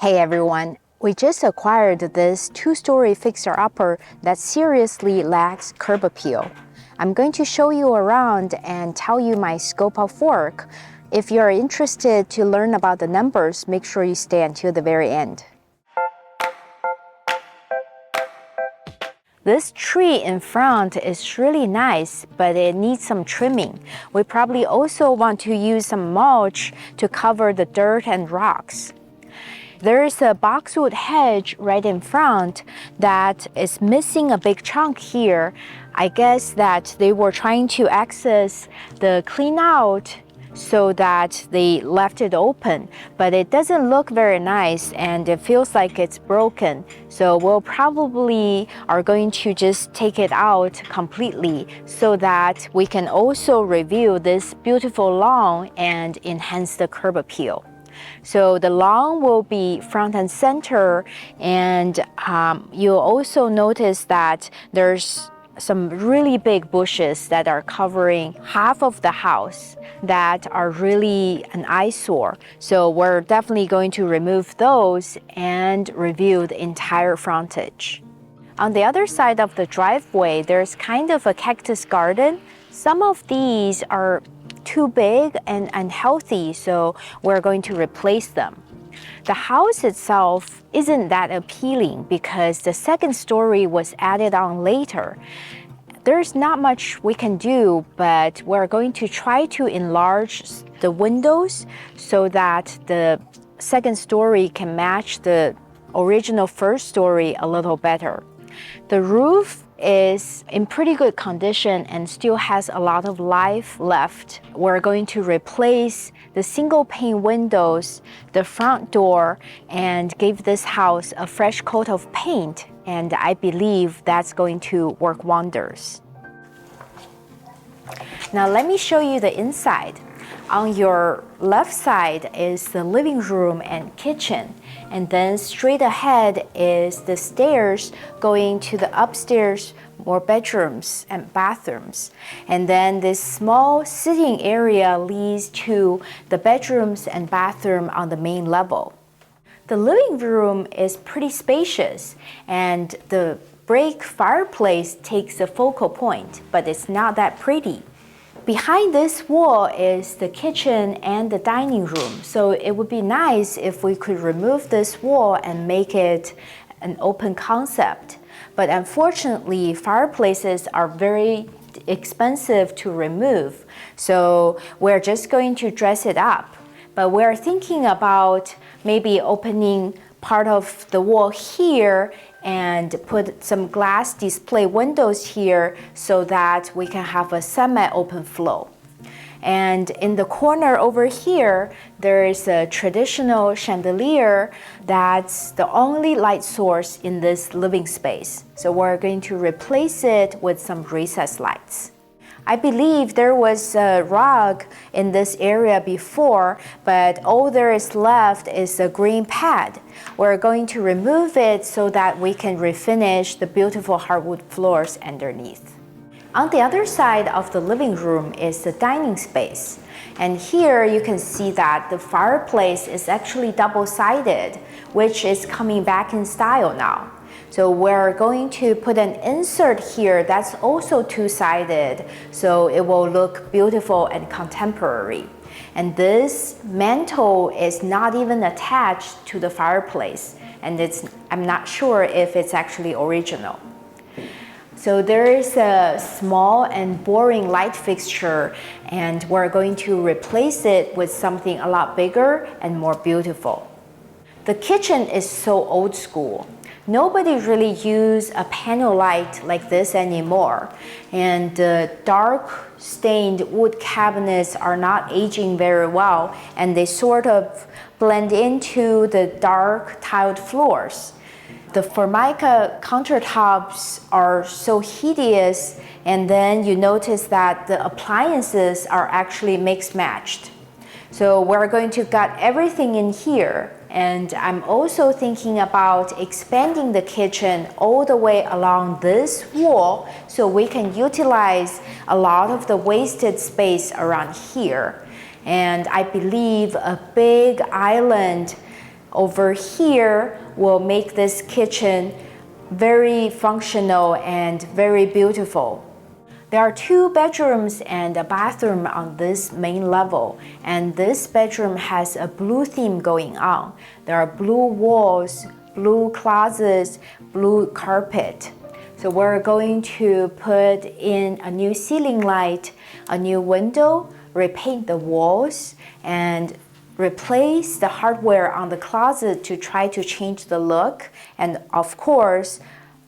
Hey everyone, we just acquired this two-story fixer-upper that seriously lacks curb appeal. I'm going to show you around and tell you my scope of work. If you're interested to learn about the numbers, make sure you stay until the very end. This tree in front is really nice, but it needs some trimming. We probably also want to use some mulch to cover the dirt and rocks. There is a boxwood hedge right in front that is missing a big chunk here. I guess that they were trying to access the clean out so that they left it open, but it doesn't look very nice and it feels like it's broken. So we'll probably are going to just take it out completely so that we can also review this beautiful lawn and enhance the curb appeal. So the lawn will be front and center, and you'll also notice that there's some really big bushes that are covering half of the house that are really an eyesore. So we're definitely going to remove those and review the entire frontage. On the other side of the driveway, there's kind of a cactus garden. Some of these are too big and unhealthy, so we're going to replace them. The house itself isn't that appealing because the second story was added on later. There's not much we can do, but we're going to try to enlarge the windows so that the second story can match the original first story a little better. The roof is in pretty good condition and still has a lot of life left. We're going to replace the single pane windows, the front door, and give this house a fresh coat of paint, and I believe that's going to work wonders. Now let me show you the inside. On your left side is the living room and kitchen, and then straight ahead is the stairs going to the upstairs, more bedrooms and bathrooms. And then this small sitting area leads to the bedrooms and bathroom on the main level. The living room is pretty spacious, and the brick fireplace takes the focal point, but it's not that pretty. Behind this wall is the kitchen and the dining room, so it would be nice if we could remove this wall and make it an open concept. But unfortunately, fireplaces are very expensive to remove, so we're just going to dress it up. But we're thinking about maybe opening part of the wall here and put some glass display windows here so that we can have a semi-open flow. And in the corner over here, there is a traditional chandelier that's the only light source in this living space. So we're going to replace it with some recessed lights. I believe there was a rug in this area before, but all there is left is a green pad. We're going to remove it so that we can refinish the beautiful hardwood floors underneath. On the other side of the living room is the dining space. And here you can see that the fireplace is actually double-sided, which is coming back in style now. So we're going to put an insert here that's also two-sided, so it will look beautiful and contemporary. And this mantle is not even attached to the fireplace, and I'm not sure if it's actually original. So there is a small and boring light fixture, and we're going to replace it with something a lot bigger and more beautiful. The kitchen is so old school. Nobody really uses a panel light like this anymore, and the dark stained wood cabinets are not aging very well, and they sort of blend into the dark tiled floors. The Formica countertops are so hideous, and then you notice that the appliances are actually mixed matched. So we're going to gut everything in here. And I'm also thinking about expanding the kitchen all the way along this wall so we can utilize a lot of the wasted space around here. And I believe a big island over here will make this kitchen very functional and very beautiful. There are 2 bedrooms and a bathroom on this main level, and this bedroom has a blue theme going on. There are blue walls, blue closets, blue carpet. So we're going to put in a new ceiling light, a new window, repaint the walls, and replace the hardware on the closet to try to change the look, and of course,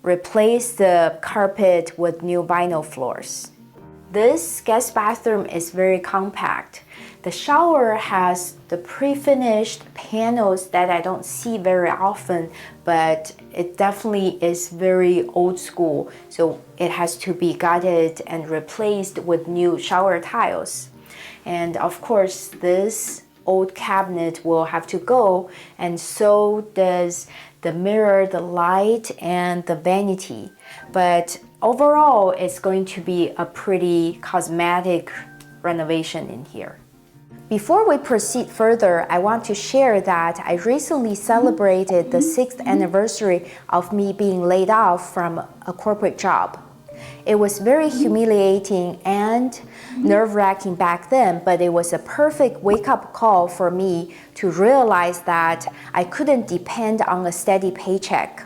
replace the carpet with new vinyl floors. This guest bathroom is very compact. The shower has the pre-finished panels that I don't see very often, but it definitely is very old school, so it has to be gutted and replaced with new shower tiles. And of course, this old cabinet will have to go, and so does the mirror, the light, and the vanity. But overall, it's going to be a pretty cosmetic renovation in here. Before we proceed further, I want to share that I recently celebrated the 6th anniversary of me being laid off from a corporate job. It was very humiliating and nerve-wracking back then, but it was a perfect wake-up call for me to realize that I couldn't depend on a steady paycheck.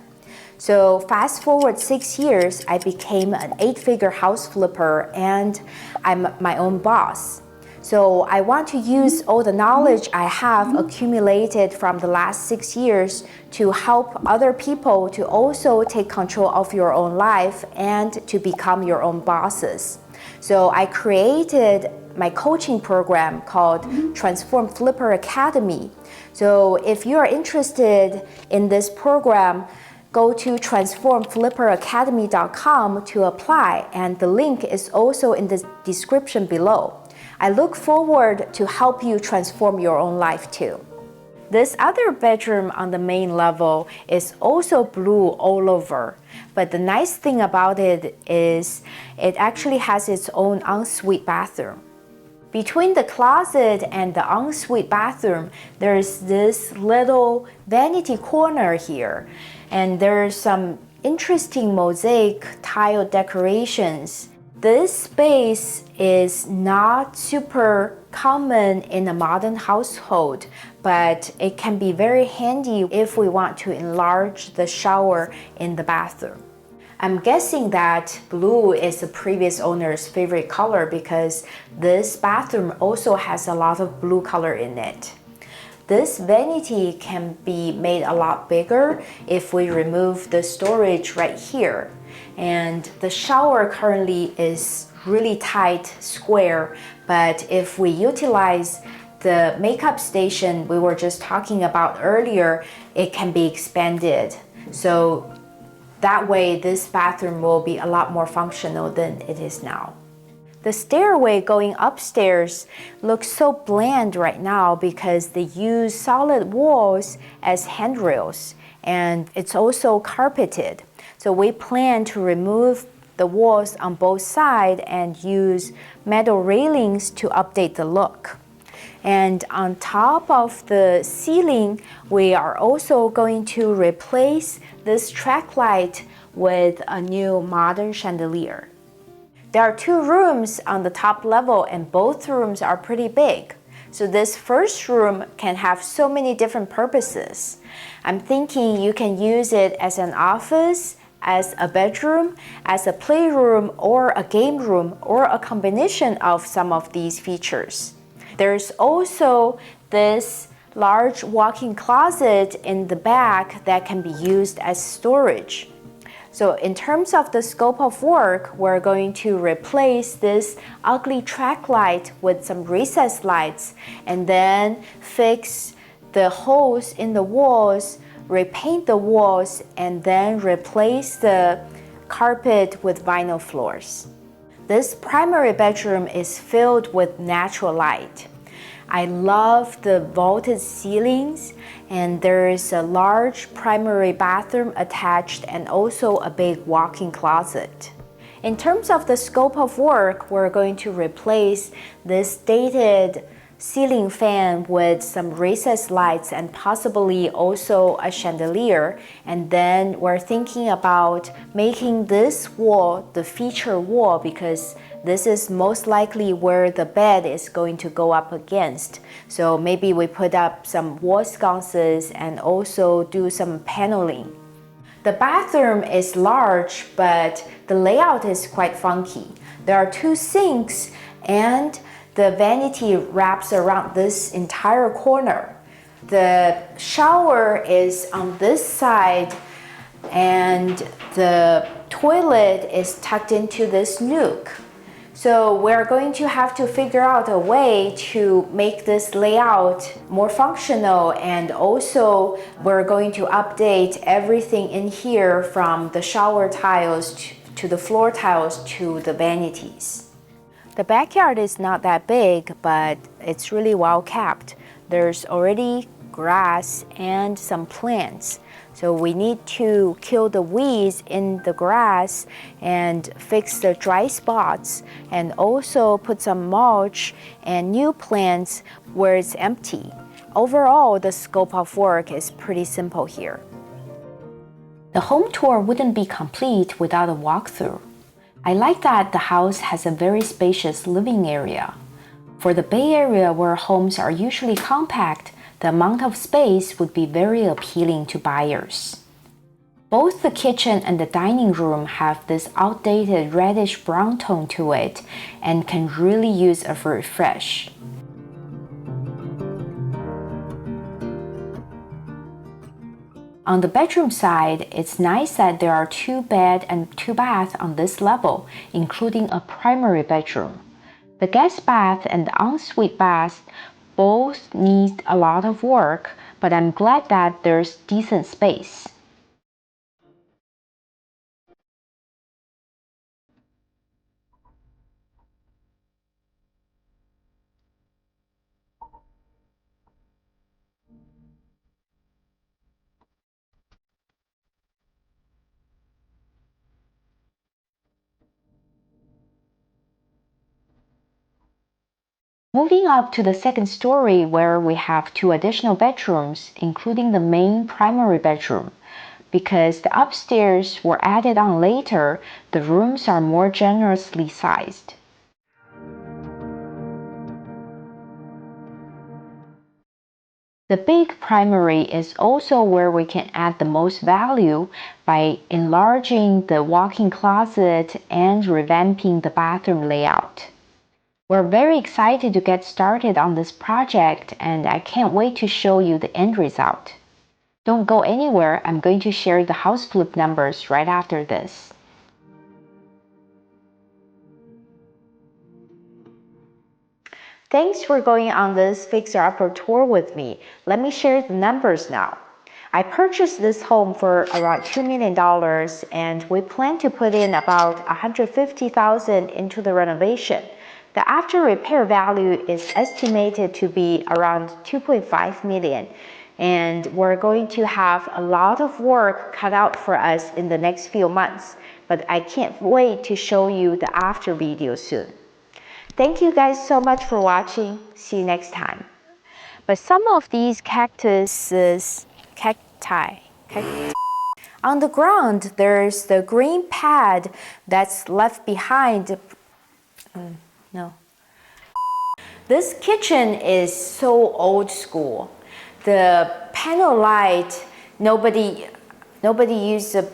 So fast forward 6 years, I became an 8-figure house flipper and I'm my own boss. So I want to use all the knowledge I have accumulated from the last 6 years to help other people to also take control of your own life and to become your own bosses. So I created my coaching program called Transform Flipper Academy. So if you are interested in this program, go to transformflipperacademy.com to apply, and the link is also in the description below. I look forward to help you transform your own life too. This other bedroom on the main level is also blue all over, but the nice thing about it is it actually has its own ensuite bathroom. Between the closet and the ensuite bathroom, there's this little vanity corner here, and there's some interesting mosaic tile decorations. This space is not super common in a modern household, but it can be very handy if we want to enlarge the shower in the bathroom. I'm guessing that blue is the previous owner's favorite color because this bathroom also has a lot of blue color in it. This vanity can be made a lot bigger if we remove the storage right here. And the shower currently is really tight, square, but if we utilize the makeup station we were just talking about earlier, it can be expanded. So that way this bathroom will be a lot more functional than it is now. The stairway going upstairs looks so bland right now because they use solid walls as handrails, and it's also carpeted. So we plan to remove the walls on both sides and use metal railings to update the look. And on top of the ceiling, we are also going to replace this track light with a new modern chandelier. There are 2 rooms on the top level and both rooms are pretty big. So this first room can have so many different purposes. I'm thinking you can use it as an office, as a bedroom, as a playroom, or a game room, or a combination of some of these features. There's also this large walk-in closet in the back that can be used as storage. So in terms of the scope of work, we're going to replace this ugly track light with some recessed lights and then fix the holes in the walls, repaint the walls, and then replace the carpet with vinyl floors. This primary bedroom is filled with natural light. I love the vaulted ceilings, and there is a large primary bathroom attached and also a big walk-in closet. In terms of the scope of work, we're going to replace this dated ceiling fan with some recessed lights and possibly also a chandelier. And then we're thinking about making this wall the feature wall because this is most likely where the bed is going to go up against. So maybe we put up some wall sconces and also do some paneling. The bathroom is large, but the layout is quite funky. There are 2 sinks and the vanity wraps around this entire corner. The shower is on this side and the toilet is tucked into this nook. So we're going to have to figure out a way to make this layout more functional, and also we're going to update everything in here from the shower tiles to the floor tiles to the vanities. The backyard is not that big, but it's really well kept. There's already grass and some plants. So we need to kill the weeds in the grass and fix the dry spots and also put some mulch and new plants where it's empty. Overall, the scope of work is pretty simple here. The home tour wouldn't be complete without a walkthrough. I like that the house has a very spacious living area. For the Bay Area where homes are usually compact, the amount of space would be very appealing to buyers. Both the kitchen and the dining room have this outdated reddish brown tone to it and can really use a refresh. On the bedroom side, it's nice that there are 2 bed and 2 bath on this level, including a primary bedroom. The guest bath and the ensuite bath both need a lot of work, but I'm glad that there's decent space. Moving up to the second story where we have 2 additional bedrooms, including the main primary bedroom. Because the upstairs were added on later, the rooms are more generously sized. The big primary is also where we can add the most value by enlarging the walk-in closet and revamping the bathroom layout. We're very excited to get started on this project, and I can't wait to show you the end result. Don't go anywhere, I'm going to share the house flip numbers right after this. Thanks for going on this fixer-upper tour with me. Let me share the numbers now. I purchased this home for around $2 million, and we plan to put in about $150,000 into the renovation. The after repair value is estimated to be around $2.5 million, and we're going to have a lot of work cut out for us in the next few months, but I can't wait to show you the after video soon. Thank you guys so much for watching. See you next time. But some of these cacti. On the ground, there's the green pad that's left behind. No. This kitchen is so old school. The panel light, nobody used the,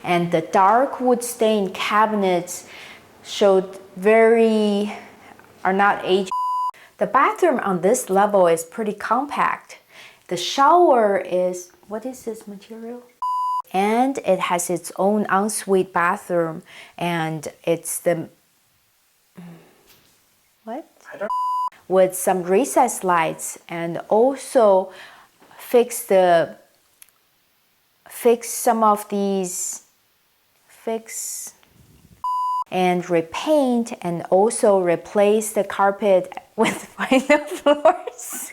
and the dark wood stained cabinets are not aged. The bathroom on this level is pretty compact. The shower is, what is this material? And it has its own ensuite bathroom, and it's the, what? With some recessed lights, and also fix some of these, and repaint, and also replace the carpet with vinyl floors.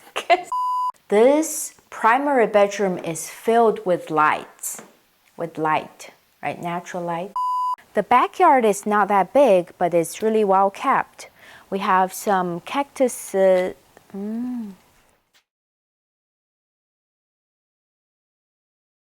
This primary bedroom is filled with light, right? Natural light. The backyard is not that big, but it's really well kept. We have some cactus Mm.